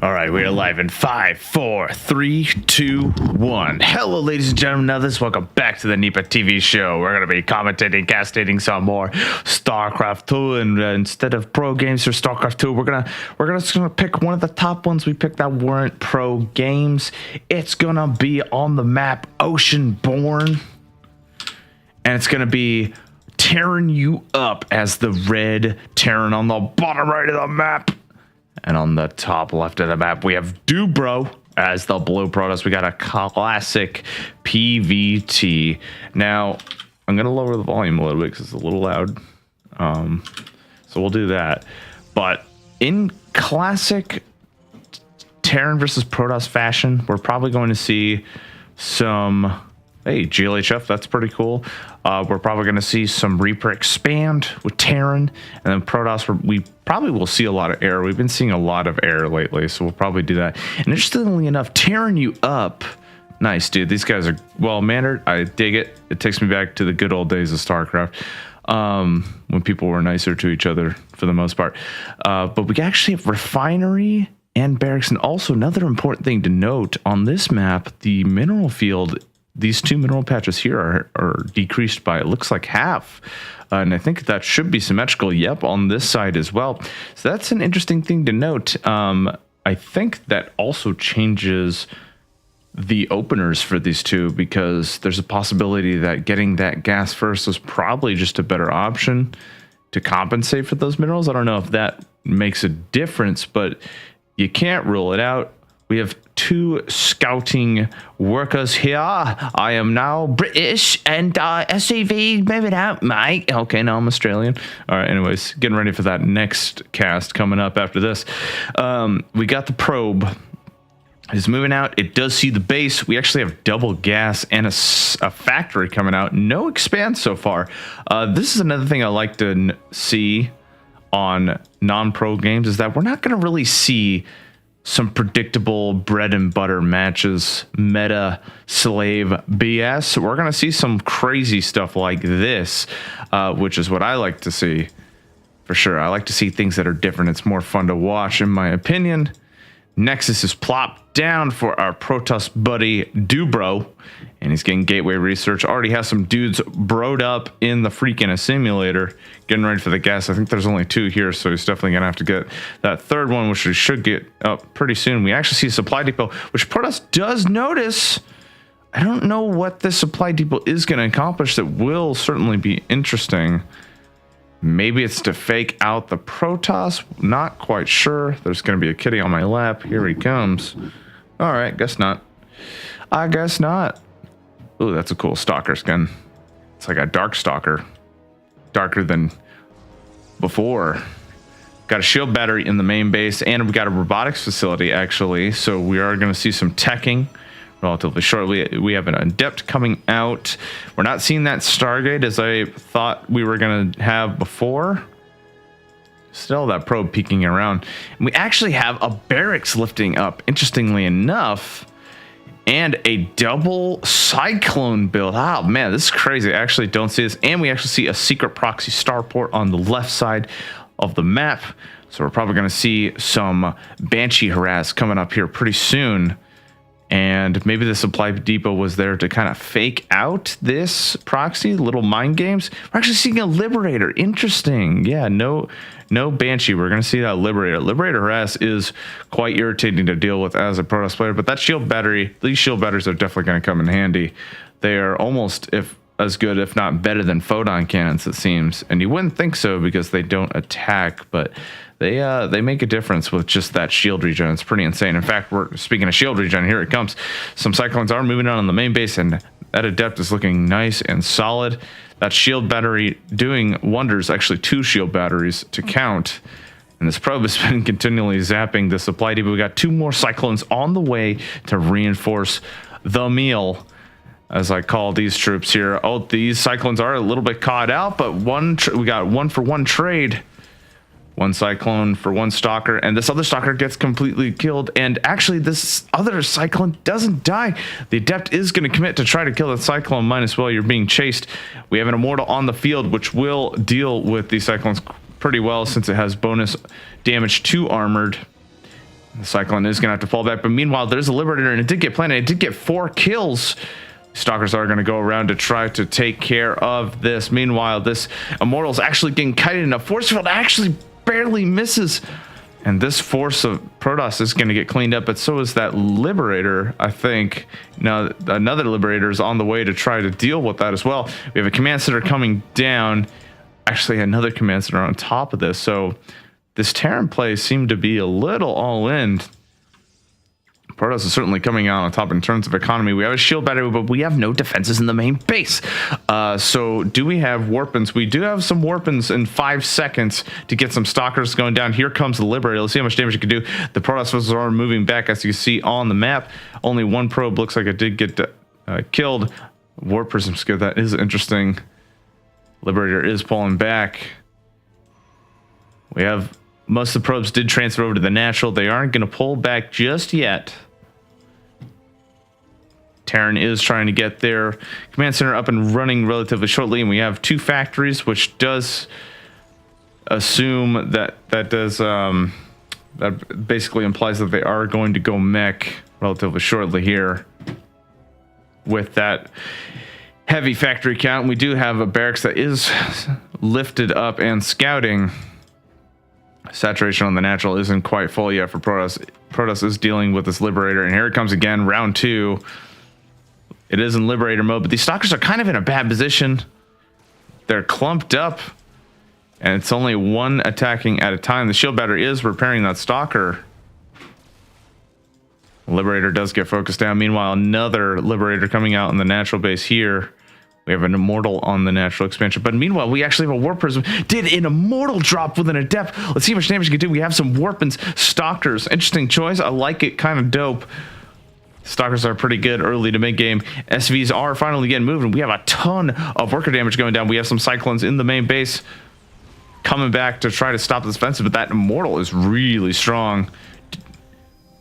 All right, we are live in 5, 4, 3, 2, 1. Hello, ladies and gentlemen. Now, welcome back to the Nipaa TV show. We're going to be commentating, castating some more Starcraft 2, and instead of pro games for Starcraft 2, we're just gonna pick one of the top ones we picked that weren't pro games. It's gonna be on the map Oceanborn, and it's gonna be tearing you up as the red Terran on the bottom right of the map. And on the top left of the map, we have Dubro as the blue Protoss. We got a classic PVT. Now, I'm going to lower the volume a little bit because it's a little loud. So we'll do that. But in classic Terran versus Protoss fashion, we're probably going to see some... Hey, GLHF, that's pretty cool. We're probably going to see some Reaper expand with Terran, and then Protoss, we probably will see a lot of air. We've been seeing a lot of air lately, so we'll probably do that. And interestingly enough, tearing you up. Nice, dude. These guys are well-mannered. I dig it. It takes me back to the good old days of StarCraft, when people were nicer to each other for the most part. But we actually have Refinery and Barracks, and also another important thing to note on this map, the mineral field. These two mineral patches here are decreased by, it looks like, half. And I think that should be symmetrical. Yep, on this side as well. So that's an interesting thing to note. I think that also changes the openers for these two, because there's a possibility that getting that gas first is probably just a better option to compensate for those minerals. I don't know if that makes a difference, but you can't rule it out. We have two scouting workers here. I am now British and SCV, maybe that, mate. Okay, now I'm Australian. All right, anyways, getting ready for that next cast coming up after this. We got the probe. It's moving out. It does see the base. We actually have double gas and a factory coming out. No expand so far. This is another thing I like to see on non-pro games, is that we're not going to really see some predictable bread and butter matches, meta slave BS. We're going to see some crazy stuff like this, which is what I like to see for sure. I like to see things that are different. It's more fun to watch, in my opinion. Nexus is plopped down for our Protoss buddy Dubro, and he's getting gateway research. Already has some dudes broed up in the freaking simulator, getting ready for the gas. I think there's only two here, so he's definitely gonna have to get that third one, which we should get up pretty soon. We actually see a supply depot, which Protoss does notice. I don't know what this supply depot is going to accomplish. That will certainly be interesting. Maybe it's to fake out the Protoss. Not quite sure. There's going to be a kitty on my lap. Here he comes. All right, guess not. I guess not. Ooh, that's a cool stalker skin. It's like a dark stalker. Darker than before. Got a shield battery in the main base, and we've got a robotics facility, actually. So we are going to see some teching relatively shortly. We have an adept coming out. We're not seeing that Stargate as I thought we were going to have before. Still that probe peeking around. And we actually have a barracks lifting up, interestingly enough, and a double cyclone build. Oh man, this is crazy. I actually don't see this. And we actually see a secret proxy starport on the left side of the map. So we're probably going to see some Banshee harass coming up here pretty soon. And maybe the supply depot was there to kind of fake out this proxy, little mind games. We're actually seeing a Liberator. Interesting. Yeah, no Banshee. We're going to see that Liberator. Liberator harass is quite irritating to deal with as a Protoss player, but that shield battery, these shield batteries are definitely going to come in handy. They are almost as good, if not better, than photon cannons, it seems. And you wouldn't think so because they don't attack, but they make a difference with just that shield regen. It's pretty insane. In fact, we're speaking of shield regen, here it comes. Some cyclones are moving on the main base, and that adept is looking nice and solid. That shield battery doing wonders. Actually, 2 shield batteries to count. And this probe has been continually zapping the supply depot. We got 2 more cyclones on the way to reinforce the meal, as I call these troops here. Oh, these cyclones are a little bit caught out, but we got 1-for-1 trade. 1 cyclone for 1 stalker, and this other stalker gets completely killed. And actually, this other cyclone doesn't die. The adept is going to commit to try to kill that cyclone. Might as well. You're being chased. We have an immortal on the field, which will deal with these cyclones pretty well since it has bonus damage to armored. The Cyclone is going to have to fall back, but meanwhile, there's a Liberator, and it did get planted. It did get 4 kills. Stalkers are going to go around to try to take care of this. Meanwhile, this Immortal's actually getting kited enough. Force Field actually barely misses. And this Force of Protoss is going to get cleaned up, but so is that Liberator, I think. Now, another Liberator is on the way to try to deal with that as well. We have a Command Center coming down. Actually, another Command Center on top of this. So this Terran play seemed to be a little all-in. Protoss is certainly coming out on top in terms of economy. We have a shield battery, but we have no defenses in the main base. So do we have warpins? We do have some warpins in 5 seconds to get some stalkers going down. Here comes the Liberator. Let's see how much damage it can do. The Protoss forces are moving back, as you can see on the map. Only one probe looks like it did get killed. Warp Prism skill, that is interesting. Liberator is pulling back. We have most of the probes did transfer over to the natural. They aren't going to pull back just yet. Terran is trying to get their command center up and running relatively shortly, and we have 2 factories, which does assume that that basically implies that they are going to go mech relatively shortly here with that heavy factory count. We do have a barracks that is lifted up and scouting. Saturation on the natural isn't quite full yet for Protoss. Protoss is dealing with this Liberator, and here it comes again, round 2. It is in Liberator mode, but these Stalkers are kind of in a bad position. They're clumped up, and it's only one attacking at a time. The shield battery is repairing that Stalker. Liberator does get focused down. Meanwhile, another Liberator coming out in the natural base here. We have an Immortal on the natural expansion. But meanwhile, we actually have a Warp Prism. Did an Immortal drop with an Adept? Let's see how much damage you can do. We have some Warpins, Stalkers. Interesting choice. I like it. Kind of dope. Stalkers are pretty good early to mid-game. SVs are finally getting moving. We have a ton of worker damage going down. We have some Cyclones in the main base coming back to try to stop this offensive, but that Immortal is really strong.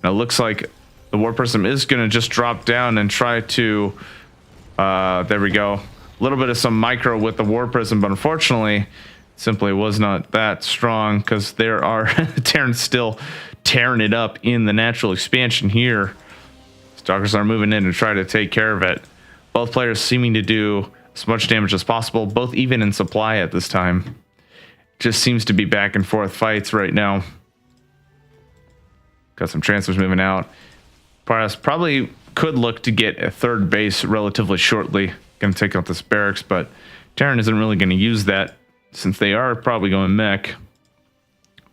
Now it looks like the Warp Prism is going to just drop down and try to... there we go. A little bit of some micro with the Warp Prism, but unfortunately, simply was not that strong because there are Terrans still tearing it up in the natural expansion here. Stalkers are moving in to try to take care of it. Both players seeming to do as much damage as possible, both even in supply at this time. Just seems to be back and forth fights right now. Got some transfers moving out. Protoss probably could look to get a 3rd base relatively shortly. Going to take out this barracks, but Terran isn't really going to use that since they are probably going mech.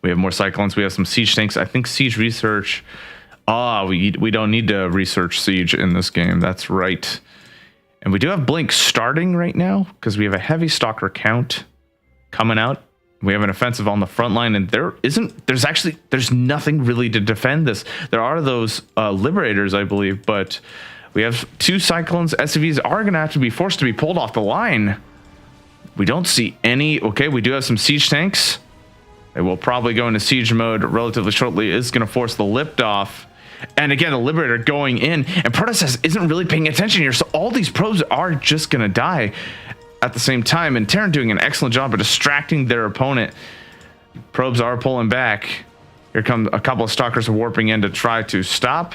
We have more Cyclones. We have some siege tanks. I think siege research... we don't need to research siege in this game. That's right. And we do have Blink starting right now because we have a heavy Stalker count coming out. We have an offensive on the front line, and there's nothing really to defend this. There are those Liberators, I believe, but we have 2 Cyclones. SCVs are going to have to be forced to be pulled off the line. We don't see any. Okay, we do have some siege tanks. They will probably go into siege mode relatively shortly. It's going to force the lift off. And again, the Liberator going in, and Protoss isn't really paying attention here, so all these probes are just going to die at the same time, and Terran doing an excellent job of distracting their opponent. Probes are pulling back. Here come a couple of Stalkers warping in to try to stop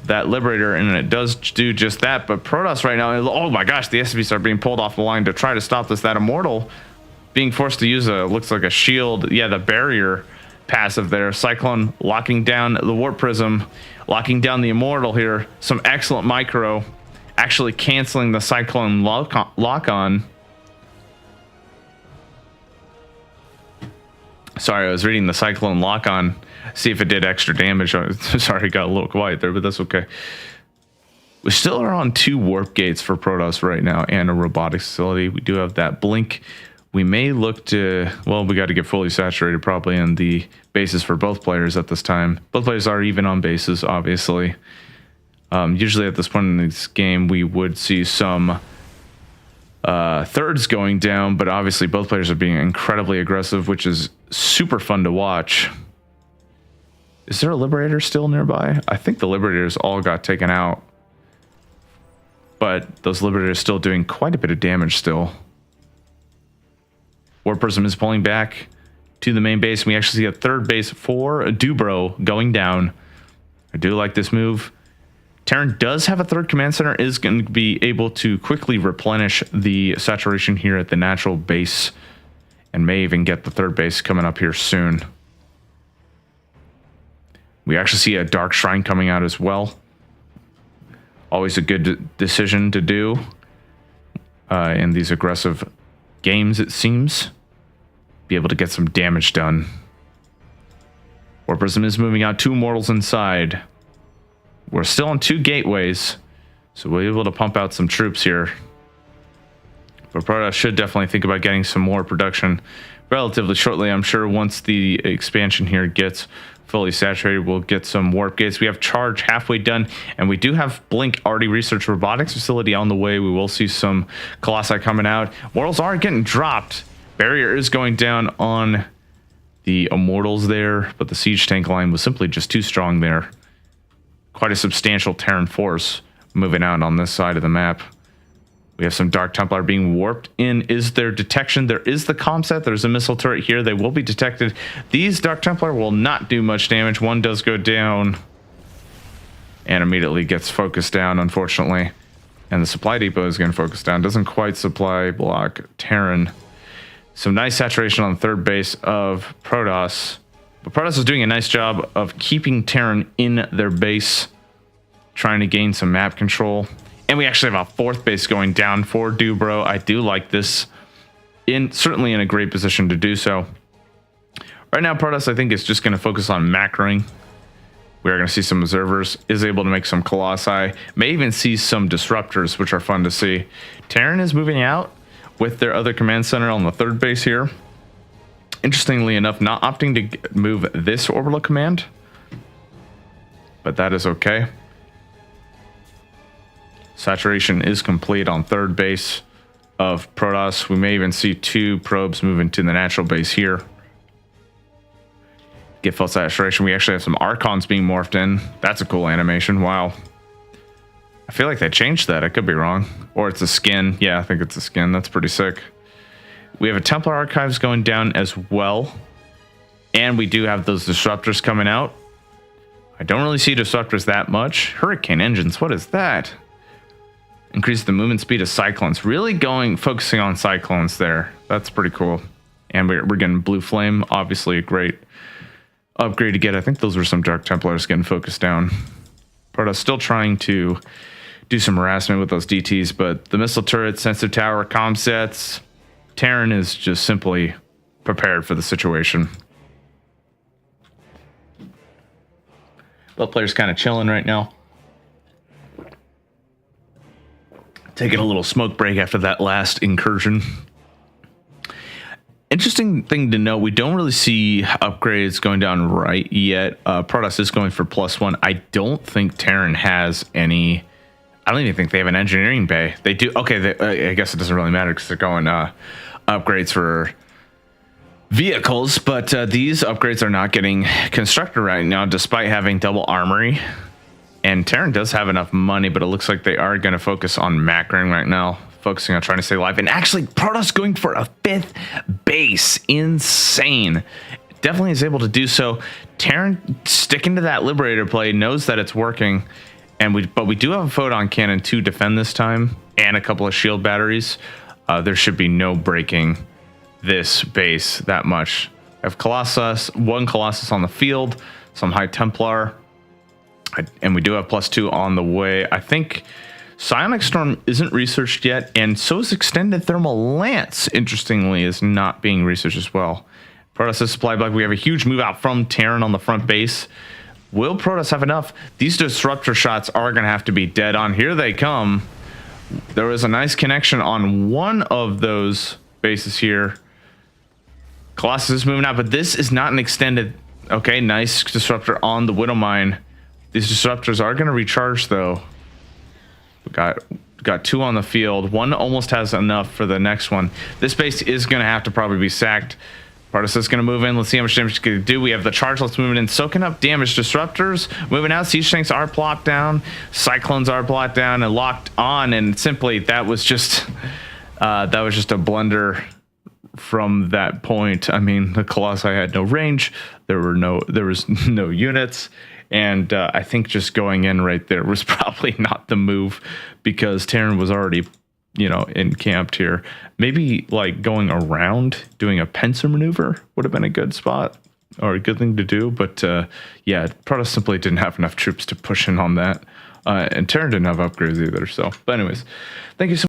that Liberator, and it does do just that, but Protoss right now, oh my gosh, the SCVs are being pulled off the line to try to stop this. That Immortal being forced to use looks like a shield, yeah, the barrier passive there. Cyclone locking down the Warp Prism, locking down the Immortal here. Some excellent micro, actually canceling the Cyclone lock on. Sorry, I was reading the Cyclone lock on, see if it did extra damage. Sorry, it got a little quiet there, but that's okay. We still are on 2 warp gates for Protoss right now and a robotics facility. We do have that Blink. We may look to, well, we got to get fully saturated probably in the bases for both players at this time. Both players are even on bases, obviously. Usually at this point in this game, we would see some thirds going down, but obviously both players are being incredibly aggressive, which is super fun to watch. Is there a Liberator still nearby? I think the Liberators all got taken out, but those Liberators still doing quite a bit of damage still. Warp Prism is pulling back. to the main base. We actually see a third base for Dubro going down. I do like this move. Terran does have a third command center, is going to be able to quickly replenish the saturation here at the natural base, and may even get the third base coming up here soon. We actually see a Dark Shrine coming out as well. Always a good decision to do in these aggressive games, it seems. Be able to get some damage done. War Prism is moving out 2 mortals inside. We're still on 2 gateways, so we're able to pump out some troops here. But Protoss should definitely think about getting some more production relatively shortly. I'm sure once the expansion here gets fully saturated, we'll get some warp gates. We have Charge halfway done, and we do have Blink already research robotics facility on the way. We will see some Colossi coming out. Mortals are getting dropped. Barrier is going down on the Immortals there, but the siege tank line was simply just too strong there. Quite a substantial Terran force moving out on this side of the map. We have some Dark Templar being warped in. Is there detection? There is the comset. There's a missile turret here. They will be detected. These Dark Templar will not do much damage. One does go down and immediately gets focused down, unfortunately. And the supply depot is getting focused down. Doesn't quite supply block Terran. Some nice saturation on the third base of Protoss. But Protoss is doing a nice job of keeping Terran in their base, trying to gain some map control. And we actually have a 4th base going down for Dubro. I do like this. Certainly in a great position to do so. Right now, Protoss, I think, is just going to focus on macroing. We are going to see some observers. Is able to make some Colossi. May even see some disruptors, which are fun to see. Terran is moving out with their other command center on the 3rd base here. Interestingly enough, not opting to move this orbital command, but that is okay. Saturation is complete on 3rd base of Protoss. We may even see 2 probes moving to the natural base here. Get full saturation. We actually have some Archons being morphed in. That's a cool animation. Wow. I feel like they changed that. I could be wrong. Or it's a skin. Yeah, I think it's a skin. That's pretty sick. We have a Templar Archives going down as well. And we do have those disruptors coming out. I don't really see disruptors that much. Hurricane engines, what is that? Increase the movement speed of Cyclones. Really focusing on Cyclones there. That's pretty cool. And we're getting Blue Flame. Obviously a great upgrade to get. I think those were some Dark Templars getting focused down. Protoss still trying to do some harassment with those DTs, but the missile turret, sensitive tower, comm sets, Terran is just simply prepared for the situation. Both players kind of chilling right now. Taking a little smoke break after that last incursion. Interesting thing to note, we don't really see upgrades going down right yet. Protoss is going for +1. I don't think Terran has any. I don't even think they have an engineering bay. They do. Okay, I guess it doesn't really matter because they're going upgrades for vehicles, but these upgrades are not getting constructed right now, despite having double armory. And Terran does have enough money, but it looks like they are going to focus on macroing right now, focusing on trying to stay alive. And actually, Protoss going for a 5th base. Insane. Definitely is able to do so. Terran sticking to that Liberator play, knows that it's working. But we do have a photon cannon to defend this time, and a couple of shield batteries. There should be no breaking this base that much. I have Colossus, 1 Colossus on the field, some High Templar, and we do have +2 on the way. I think Psionic Storm isn't researched yet, and so is Extended Thermal Lance, interestingly, is not being researched as well. Protoss supply block. We have a huge move out from Terran on the front base. Will Protoss have enough? These disruptor shots are going to have to be dead on. Here they come. There was a nice connection on one of those bases here. Colossus is moving out, but this is not an extended. Okay, nice disruptor on the Widowmine. These disruptors are going to recharge, though. We got 2 on the field. One almost has enough for the next one. This base is going to have to probably be sacked. Protoss is going to move in. Let's see how much damage it's going to do. We have the charge. Let's move it in. Soaking up damage. Disruptors moving out. Siege tanks are plopped down. Cyclones are plopped down and locked on. And simply, that was just a blunder from that point, I mean, the Colossi had no range. There was no units. And I think just going in right there was probably not the move, because Terran was already, encamped here. Maybe like going around, doing a pincer maneuver would have been a good spot or a good thing to do. But yeah, Protoss simply didn't have enough troops to push in on that. And Terran didn't have upgrades either. So, but anyways, thank you so much.